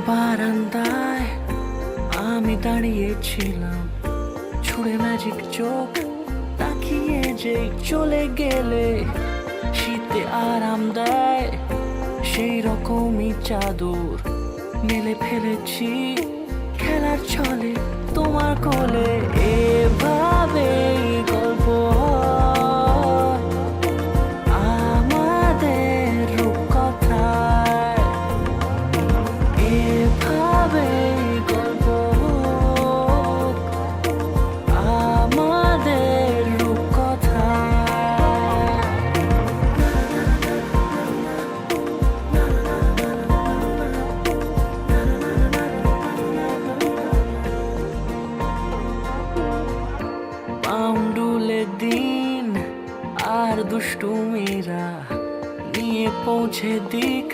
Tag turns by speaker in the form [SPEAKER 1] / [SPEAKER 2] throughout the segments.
[SPEAKER 1] বারান্দায় আমি দাঁড়িয়েছিলাম, ছুঁড়ে ম্যাজিক চোখ তাকিয়ে যে চলে গেলে শীতে আরাম দেয় সেই রকমই চাদর মেলে ফেলেছি খেলার ছলে তোমার কোলে। এভাবে গল্প হয় আমাদের রূপকথায়, এভাবে গল্প হোক আমাদের রূপকথায়। পাউন্ডুলে দিন আর দুষ্টুমিরা নিয়ে পৌঁছে দিক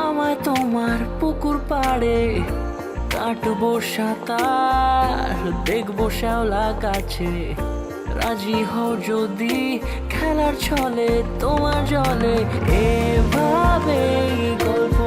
[SPEAKER 1] আমায় তোমার পুকুর পাড়ে। কাটবো সাঁতার, দেখবো শ্যাওলা গাছে, রাজি হও যদি খেলার ছলে তোমার জলে। এভাবেই গল্প